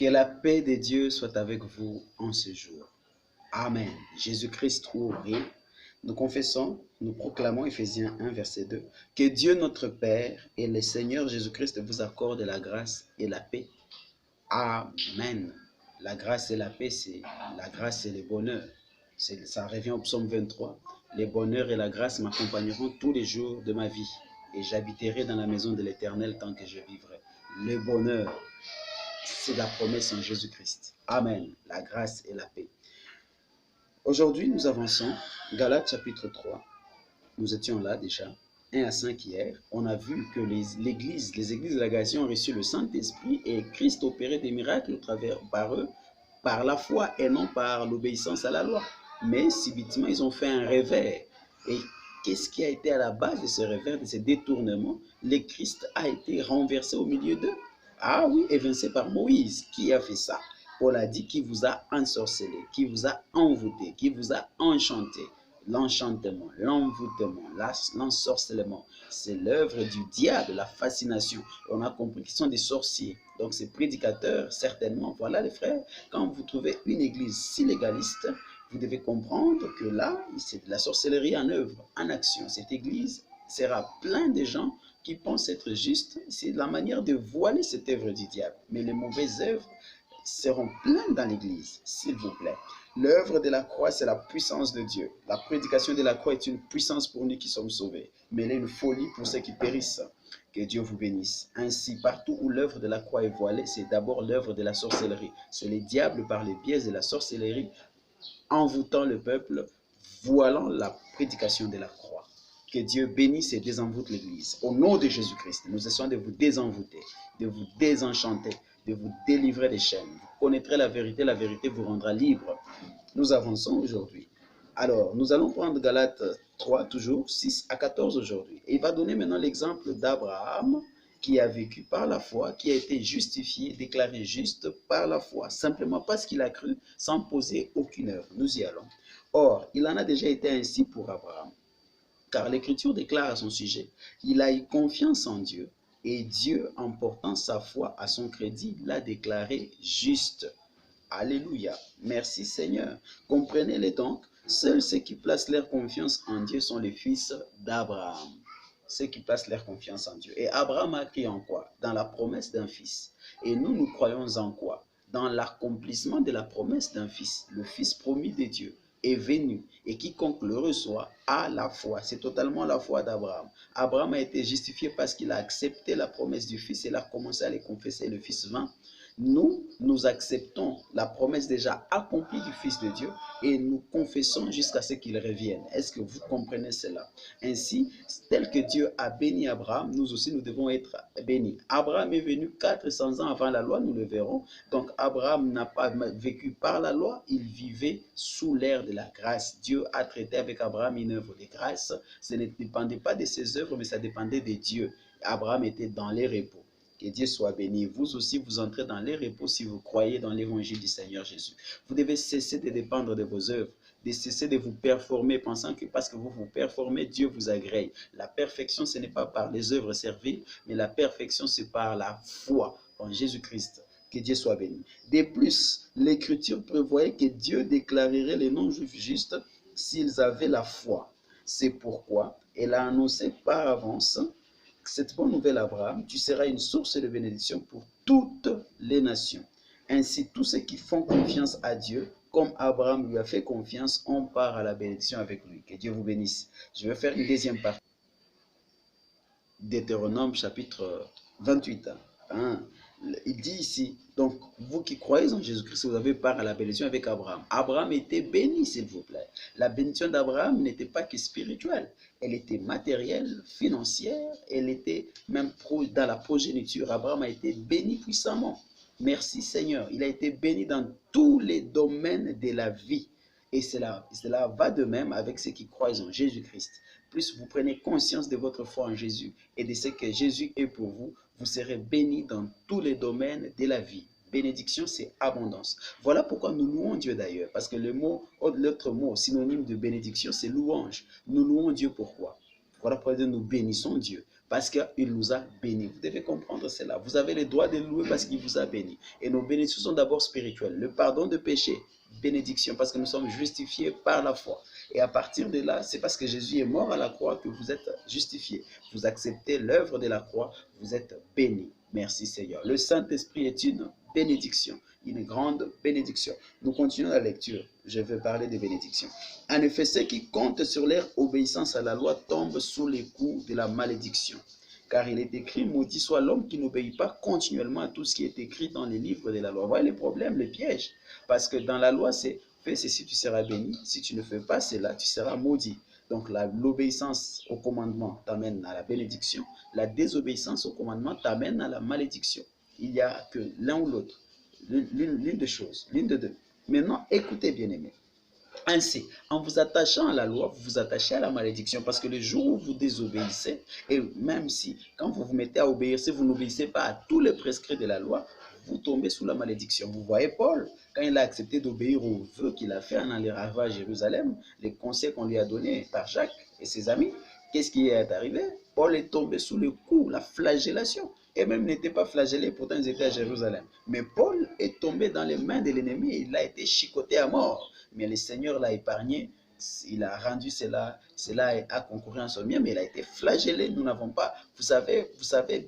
Que la paix de Dieu soit avec vous en ce jour. Amen. Jésus-Christ ouvre. Nous confessons, nous proclamons Ephésiens 1, verset 2. Que Dieu notre Père et le Seigneur Jésus-Christ vous accordent la grâce et la paix. Amen. La grâce et la paix, c'est la grâce et le bonheur. Ça revient au psaume 23. Le bonheur et la grâce m'accompagneront tous les jours de ma vie. Et j'habiterai dans la maison de l'Éternel tant que je vivrai. Le bonheur, c'est la promesse en Jésus-Christ. Amen. La grâce et la paix. Aujourd'hui, nous avançons. Galates chapitre 3. Nous étions là déjà. 1 à 5 hier. On a vu que les églises de la Galation ont reçu le Saint-Esprit et Christ opérait des miracles au travers par eux, par la foi et non par l'obéissance à la loi. Mais subitement, ils ont fait un revers. Et qu'est-ce qui a été à la base de ce revers, de ce détournement? Le Christ a été renversé au milieu d'eux. Ah oui, évincé par Moïse. Qui a fait ça? Paul a dit qui vous a ensorcelé, qui vous a envoûté, qui vous a enchanté. L'enchantement, l'envoûtement, l'ensorcellement, c'est l'œuvre du diable, la fascination. On a compris qu'ils sont des sorciers. Donc ces prédicateurs, certainement, voilà les frères, quand vous trouvez une église si légaliste, vous devez comprendre que là, c'est de la sorcellerie en œuvre, en action. Cette église sera plein de gens qui pensent être justes. C'est la manière de voiler cette œuvre du diable. Mais les mauvaises œuvres seront pleines dans l'église, s'il vous plaît. L'œuvre de la croix, c'est la puissance de Dieu. La prédication de la croix est une puissance pour nous qui sommes sauvés, mais elle est une folie pour ceux qui périssent. Que Dieu vous bénisse. Ainsi, partout où l'œuvre de la croix est voilée, c'est d'abord l'œuvre de la sorcellerie. C'est le diable par les biais de la sorcellerie, envoûtant le peuple, voilant la prédication de la croix. Que Dieu bénisse et désenvoûte l'Église. Au nom de Jésus-Christ, nous essayons de vous désenvoûter, de vous désenchanter, de vous délivrer des chaînes. Vous connaîtrez la vérité vous rendra libre. Nous avançons aujourd'hui. Alors, nous allons prendre Galates 3, toujours 6 à 14 aujourd'hui. Et il va donner maintenant l'exemple d'Abraham qui a vécu par la foi, qui a été justifié, déclaré juste par la foi, simplement parce qu'il a cru sans poser aucune œuvre. Nous y allons. Or, il en a déjà été ainsi pour Abraham. Car l'Écriture déclare à son sujet, il a eu confiance en Dieu, et Dieu, en portant sa foi à son crédit, l'a déclaré juste. Alléluia. Merci Seigneur. Comprenez-le donc, seuls ceux qui placent leur confiance en Dieu sont les fils d'Abraham. Ceux qui placent leur confiance en Dieu. Et Abraham a cru en quoi? Dans la promesse d'un fils. Et nous, nous croyons en quoi? Dans l'accomplissement de la promesse d'un fils, le fils promis de Dieu est venu et quiconque le reçoit a la foi. C'est totalement la foi d'Abraham. Abraham a été justifié parce qu'il a accepté la promesse du fils et il a commencé à les confesser. Le fils vint. Nous acceptons la promesse déjà accomplie du Fils de Dieu et nous confessons jusqu'à ce qu'il revienne. Est-ce que vous comprenez cela? Ainsi, tel que Dieu a béni Abraham, nous aussi nous devons être bénis. Abraham est venu 400 ans avant la loi, nous le verrons. Donc Abraham n'a pas vécu par la loi, il vivait sous l'ère de la grâce. Dieu a traité avec Abraham une œuvre de grâce. Ce ne dépendait pas de ses œuvres, mais ça dépendait de Dieu. Abraham était dans les repos. Que Dieu soit béni. Vous aussi, vous entrez dans les repos si vous croyez dans l'évangile du Seigneur Jésus. Vous devez cesser de dépendre de vos œuvres, de cesser de vous performer, pensant que parce que vous vous performez, Dieu vous agrée. La perfection, ce n'est pas par les œuvres serviles, mais la perfection, c'est par la foi en Jésus-Christ. Que Dieu soit béni. De plus, l'Écriture prévoyait que Dieu déclarerait les non-juifs justes s'ils avaient la foi. C'est pourquoi elle a annoncé par avance cette bonne nouvelle, Abraham, tu seras une source de bénédiction pour toutes les nations. Ainsi, tous ceux qui font confiance à Dieu, comme Abraham lui a fait confiance, on part à la bénédiction avec lui. Que Dieu vous bénisse. Je vais faire une deuxième partie. Deutéronome chapitre 28. Il dit ici, donc vous qui croyez en Jésus-Christ, vous avez part à la bénédiction avec Abraham. Abraham était béni, s'il vous plaît. La bénédiction d'Abraham n'était pas que spirituelle, elle était matérielle, financière, elle était même dans la progéniture. Abraham a été béni puissamment. Merci Seigneur. Il a été béni dans tous les domaines de la vie. Et cela va de même avec ceux qui croient en Jésus-Christ. Plus vous prenez conscience de votre foi en Jésus et de ce que Jésus est pour vous, vous serez bénis dans tous les domaines de la vie. Bénédiction, c'est abondance. Voilà pourquoi nous louons Dieu d'ailleurs. Parce que l'autre mot synonyme de bénédiction, c'est louange. Nous louons Dieu pourquoi? Voilà pourquoi nous bénissons Dieu. parce qu'il nous a bénis. Vous devez comprendre cela. Vous avez le droit de louer parce qu'il vous a bénis. Et nos bénédictions sont d'abord spirituelles. Le pardon de péché, bénédiction, parce que nous sommes justifiés par la foi. Et à partir de là, c'est parce que Jésus est mort à la croix que vous êtes justifiés. Vous acceptez l'œuvre de la croix, vous êtes bénis. Merci Seigneur. Le Saint-Esprit est une bénédiction, une grande bénédiction. Nous continuons la lecture. Je vais parler de bénédiction. En effet, ceux qui comptent sur leur obéissance à la loi tombent sous les coups de la malédiction. Car il est écrit, maudit soit l'homme qui n'obéit pas continuellement à tout ce qui est écrit dans les livres de la loi. Voyez les problèmes, les pièges. Parce que dans la loi, c'est fais ceci, tu seras béni. Si tu ne fais pas cela, tu seras maudit. Donc l'obéissance au commandement t'amène à la bénédiction. La désobéissance au commandement t'amène à la malédiction. Il n'y a que l'un ou l'autre. L'une des choses, l'une de deux. Maintenant, écoutez bien aimés. Ainsi, en vous attachant à la loi, vous vous attachez à la malédiction parce que le jour où vous désobéissez, et même si quand vous vous mettez à obéir, si vous n'obéissez pas à tous les prescrits de la loi, vous tombez sous la malédiction. Vous voyez Paul, quand il a accepté d'obéir aux vœux qu'il a fait en allant à Jérusalem, les conseils qu'on lui a donnés par Jacques et ses amis, qu'est-ce qui est arrivé? Paul est tombé sous le coup, la flagellation. Et même n'était pas flagellé, pourtant ils étaient à Jérusalem. Mais Paul est tombé dans les mains de l'ennemi, il a été chicoté à mort. Mais le Seigneur l'a épargné, il a rendu cela a concouru en son bien, mais il a été flagellé. Nous n'avons pas, vous savez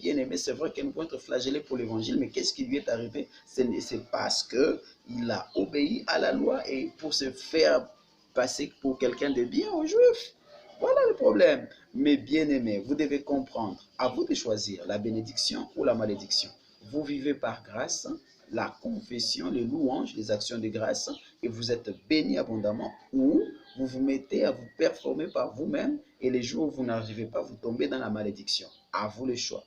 bien aimé, c'est vrai qu'il nous être flagellé pour l'évangile, mais qu'est-ce qui lui est arrivé? C'est parce qu'il a obéi à la loi et pour se faire passer pour quelqu'un de bien aux Juifs. Voilà le problème. Mais bien aimé, vous devez comprendre, à vous de choisir la bénédiction ou la malédiction. Vous vivez par grâce, la confession, les louanges, les actions de grâce, et vous êtes béni abondamment, ou vous vous mettez à vous performer par vous-même, et les jours où vous n'arrivez pas, vous tombez dans la malédiction. À vous le choix.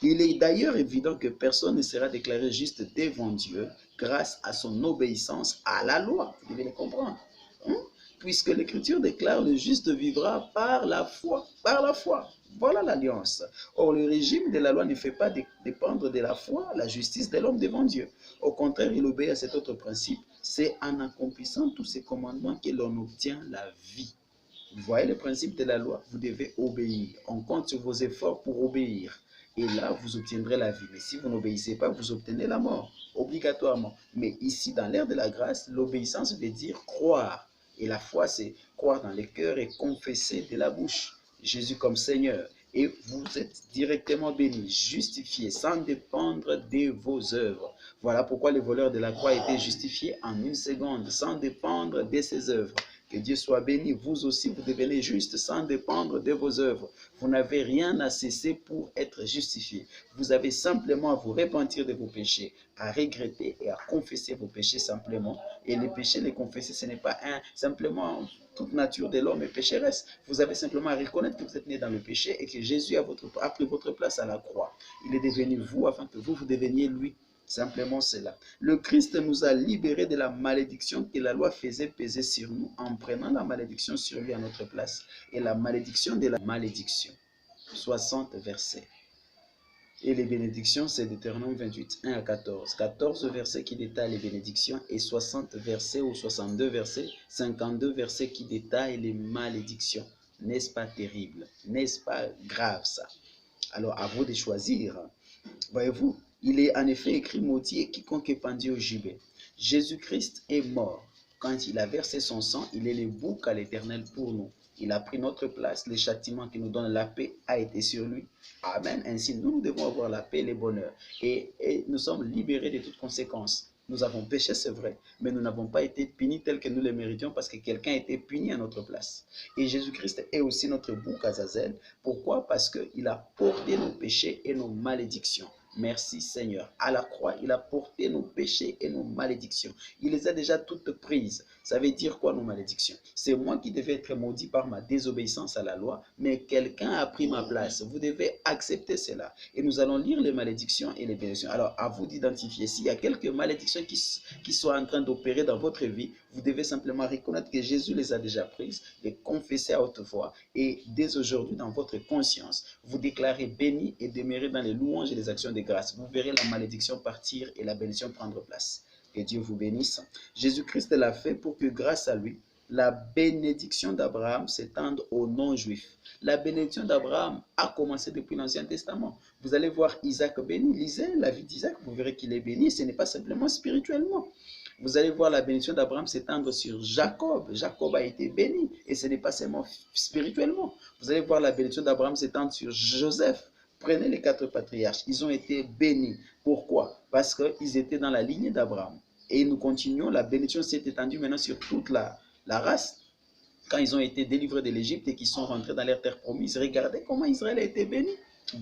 Il est d'ailleurs évident que personne ne sera déclaré juste devant Dieu grâce à son obéissance à la loi. Vous devez le comprendre. Puisque l'Écriture déclare le juste vivra par la foi. Par la foi. Voilà l'alliance. Or, le régime de la loi ne fait pas dépendre de la foi la justice de l'homme devant Dieu. Au contraire, il obéit à cet autre principe. C'est en accomplissant tous ces commandements que l'on obtient la vie. Vous voyez le principe de la loi. Vous devez obéir. On compte sur vos efforts pour obéir. Et là, vous obtiendrez la vie. Mais si vous n'obéissez pas, vous obtenez la mort, obligatoirement. Mais ici, dans l'ère de la grâce, l'obéissance veut dire croire. Et la foi, c'est croire dans le cœur et confesser de la bouche Jésus comme Seigneur. Et vous êtes directement bénis, justifiés, sans dépendre de vos œuvres. Voilà pourquoi le voleur de la croix a été justifié en une seconde, sans dépendre de ses œuvres. Que Dieu soit béni. Vous aussi, vous devenez juste sans dépendre de vos œuvres. Vous n'avez rien à cesser pour être justifié. Vous avez simplement à vous repentir de vos péchés, à regretter et à confesser vos péchés simplement. Et les péchés, les confesser, ce n'est pas simplement toute nature de l'homme est pécheresse. Vous avez simplement à reconnaître que vous êtes né dans le péché et que Jésus a pris votre place à la croix. Il est devenu vous afin que vous deveniez lui. Simplement cela. Le Christ nous a libérés de la malédiction que la loi faisait peser sur nous en prenant la malédiction sur lui à notre place. Et la malédiction de la malédiction. 60 versets. Et les bénédictions, c'est Deutéronome 28, 1 à 14. 14 versets qui détaillent les bénédictions et 60 versets ou 62 versets, 52 versets qui détaillent les malédictions. N'est-ce pas terrible? N'est-ce pas grave ça? Alors à vous de choisir. Voyez-vous, il est en effet écrit maudit et quiconque est pendu au gibet. Jésus-Christ est mort. Quand il a versé son sang, il est le bouc à l'Éternel pour nous. Il a pris notre place. Le châtiment qui nous donne la paix a été sur lui. Amen. Ainsi, nous devons avoir la paix et le bonheur. Et nous sommes libérés de toutes conséquences. Nous avons péché, c'est vrai, mais nous n'avons pas été punis tel que nous le méritions parce que quelqu'un a été puni à notre place. Et Jésus-Christ est aussi notre bouc Azazel. Pourquoi? Parce qu'il a porté nos péchés et nos malédictions. Merci Seigneur. À la croix, il a porté nos péchés et nos malédictions. Il les a déjà toutes prises. Ça veut dire quoi nos malédictions? C'est moi qui devais être maudit par ma désobéissance à la loi, mais quelqu'un a pris ma place. Vous devez accepter cela. Et nous allons lire les malédictions et les bénédictions. Alors, à vous d'identifier. S'il y a quelques malédictions qui sont en train d'opérer dans votre vie, vous devez simplement reconnaître que Jésus les a déjà prises, les confesser à haute voix. Et dès aujourd'hui, dans votre conscience, vous déclarez béni et demeurez dans les louanges et les actions de grâce. Vous verrez la malédiction partir et la bénédiction prendre place. Que Dieu vous bénisse. Jésus-Christ l'a fait pour que grâce à lui, la bénédiction d'Abraham s'étend aux non-juifs. La bénédiction d'Abraham a commencé depuis l'Ancien Testament. Vous allez voir Isaac béni. Lisez la vie d'Isaac, vous verrez qu'il est béni. Ce n'est pas simplement spirituellement. Vous allez voir la bénédiction d'Abraham s'étendre sur Jacob. Jacob a été béni et ce n'est pas seulement spirituellement. Vous allez voir la bénédiction d'Abraham s'étendre sur Joseph. Prenez les 4 patriarches, ils ont été bénis. Pourquoi? Parce qu'ils étaient dans la lignée d'Abraham. Et nous continuons, la bénédiction s'est étendue maintenant sur toute la race. Quand ils ont été délivrés de l'Égypte et qu'ils sont rentrés dans leur terre promise, regardez comment Israël a été béni.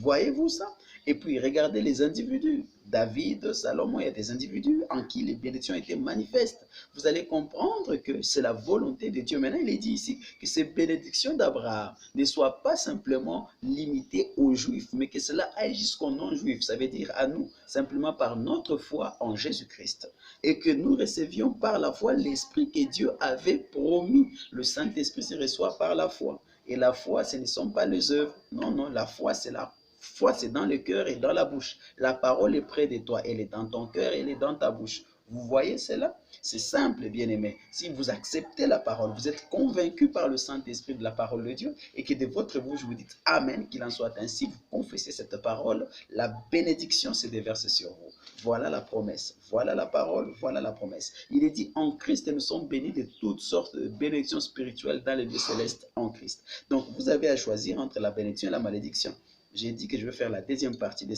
Voyez-vous ça? Et puis regardez les individus. David, Salomon, il y a des individus en qui les bénédictions étaient manifestes. Vous allez comprendre que c'est la volonté de Dieu. Maintenant, il est dit ici que ces bénédictions d'Abraham ne soient pas simplement limitées aux Juifs, mais que cela aille jusqu'aux non-Juifs. Ça veut dire à nous, simplement par notre foi en Jésus-Christ. Et que nous recevions par la foi l'Esprit que Dieu avait promis. Le Saint-Esprit se reçoit par la foi. Et la foi, ce ne sont pas les œuvres. Non, non, la foi, c'est la foi, c'est dans le cœur et dans la bouche. La parole est près de toi, elle est dans ton cœur, elle est dans ta bouche. Vous voyez cela? C'est simple, bien-aimé. Si vous acceptez la parole, vous êtes convaincu par le Saint-Esprit de la parole de Dieu et que de votre bouche vous dites Amen, qu'il en soit ainsi, vous confessez cette parole, la bénédiction se déverse sur vous. Voilà la promesse, voilà la parole, voilà la promesse. Il est dit en Christ, nous sommes bénis de toutes sortes de bénédictions spirituelles dans les lieux célestes en Christ. Donc vous avez à choisir entre la bénédiction et la malédiction. J'ai dit que je vais faire la deuxième partie de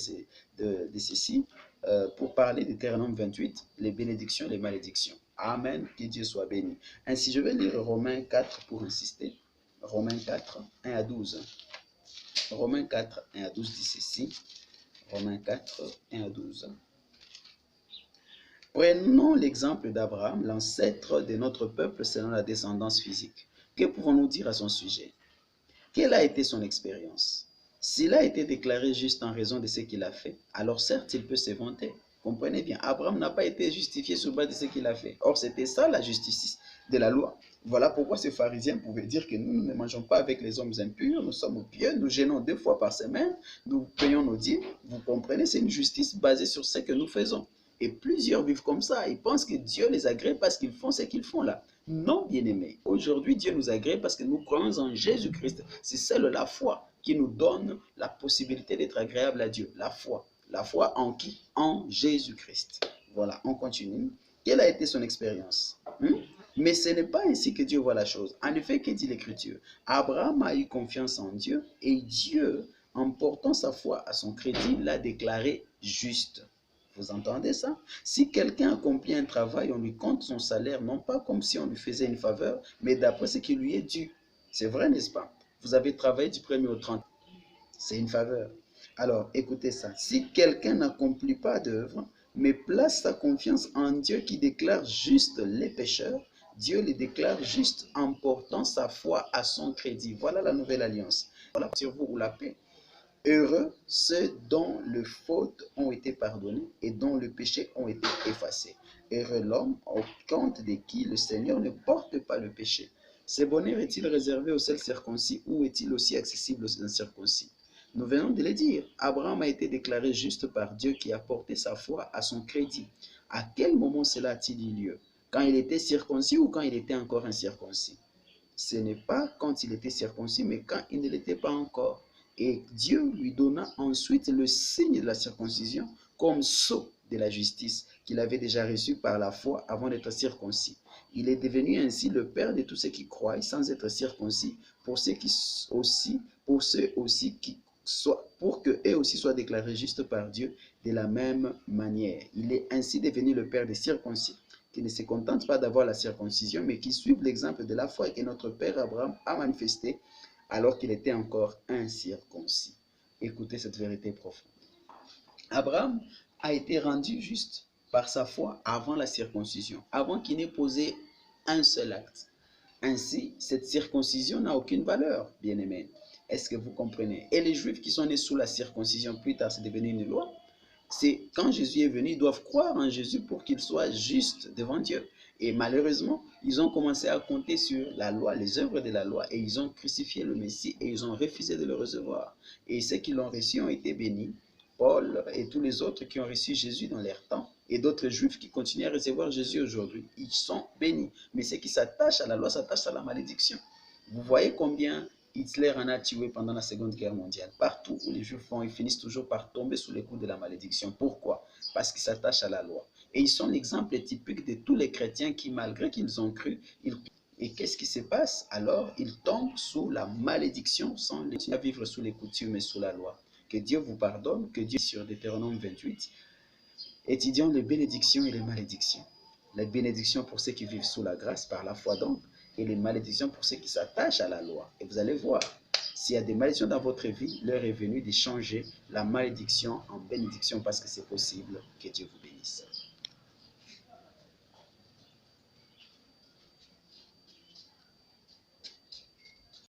ceci pour parler de Deutéronome 28, les bénédictions et les malédictions. Amen, que Dieu soit béni. Ainsi, je vais lire Romains 4 pour insister. Romains 4, 1 à 12. Romains 4, 1 à 12 dit ceci. Romains 4, 1 à 12. Prenons l'exemple d'Abraham, l'ancêtre de notre peuple selon la descendance physique. Que pouvons-nous dire à son sujet? Quelle a été son expérience? S'il a été déclaré juste en raison de ce qu'il a fait, alors certes, il peut se vanter. Comprenez bien, Abraham n'a pas été justifié sur base de ce qu'il a fait. Or, c'était ça la justice de la loi. Voilà pourquoi ces pharisiens pouvaient dire que nous ne mangeons pas avec les hommes impurs, nous sommes pieux, nous jeûnons 2 fois par semaine, nous payons nos dîmes. Vous comprenez, c'est une justice basée sur ce que nous faisons. Et plusieurs vivent comme ça. Ils pensent que Dieu les agrée parce qu'ils font ce qu'ils font là. Non, bien-aimés. Aujourd'hui, Dieu nous agrée parce que nous croyons en Jésus-Christ. C'est seule la foi qui nous donne la possibilité d'être agréable à Dieu. La foi. La foi en qui? En Jésus-Christ. Voilà, on continue. Quelle a été son expérience? Mais ce n'est pas ainsi que Dieu voit la chose. En effet, que dit l'Écriture? Abraham a eu confiance en Dieu et Dieu, en portant sa foi à son crédit, l'a déclaré juste. Vous entendez ça? Si quelqu'un accomplit un travail, on lui compte son salaire, non pas comme si on lui faisait une faveur, mais d'après ce qui lui est dû. C'est vrai, n'est-ce pas? Vous avez travaillé du 1er au 30. C'est une faveur. Alors, écoutez ça. Si quelqu'un n'accomplit pas d'œuvre, mais place sa confiance en Dieu qui déclare juste les pécheurs, Dieu les déclare juste en portant sa foi à son crédit. Voilà la nouvelle alliance. Voilà sur vous la paix. Heureux ceux dont les fautes ont été pardonnées et dont les péchés ont été effacés. Heureux l'homme au compte de qui le Seigneur ne porte pas le péché. Ce bonheur est-il réservé aux seuls circoncis ou est-il aussi accessible aux incirconcis? Nous venons de le dire. Abraham a été déclaré juste par Dieu qui a porté sa foi à son crédit. À quel moment cela a-t-il eu lieu? Quand il était circoncis ou quand il était encore incirconcis? Ce n'est pas quand il était circoncis, mais quand il ne l'était pas encore. Et Dieu lui donna ensuite le signe de la circoncision comme sceau de la justice qu'il avait déjà reçu par la foi avant d'être circoncis. Il est devenu ainsi le Père de tous ceux qui croient sans être circoncis, pour ceux aussi qui soient, pour que eux aussi soient déclarés justes par Dieu de la même manière. Il est ainsi devenu le Père des circoncis, qui ne se contentent pas d'avoir la circoncision, mais qui suivent l'exemple de la foi que notre Père Abraham a manifesté alors qu'il était encore incirconcis. Écoutez cette vérité profonde. Abraham a été rendu juste par sa foi avant la circoncision, avant qu'il n'ait posé un seul acte. Ainsi, cette circoncision n'a aucune valeur, bien-aimés. Est-ce que vous comprenez? Et les Juifs qui sont nés sous la circoncision, plus tard, c'est devenu une loi. C'est quand Jésus est venu, ils doivent croire en Jésus pour qu'ils soient justes devant Dieu. Et malheureusement, ils ont commencé à compter sur la loi, les œuvres de la loi, et ils ont crucifié le Messie et ils ont refusé de le recevoir. Et ceux qui l'ont reçu ont été bénis. Paul et tous les autres qui ont reçu Jésus dans leur temps, et d'autres juifs qui continuent à recevoir Jésus aujourd'hui, ils sont bénis. Mais ceux qui s'attachent à la loi s'attachent à la malédiction. Vous voyez combien Hitler en a tué pendant la Seconde Guerre mondiale. Partout où les Juifs vont, ils finissent toujours par tomber sous les coups de la malédiction. Pourquoi? Parce qu'ils s'attachent à la loi. Et ils sont l'exemple typique de tous les chrétiens qui, malgré qu'ils ont cru, et qu'est-ce qui se passe? Alors, ils tombent sous la malédiction sans continuer à vivre sous les coutumes et sous la loi. Que Dieu vous pardonne, que Dieu, sur Deutéronome 28, étudions les bénédictions et les malédictions. Les bénédictions pour ceux qui vivent sous la grâce par la foi donc, et les malédictions pour ceux qui s'attachent à la loi. Et vous allez voir, s'il y a des malédictions dans votre vie, l'heure est venue de changer la malédiction en bénédiction parce que c'est possible. Que Dieu vous bénisse.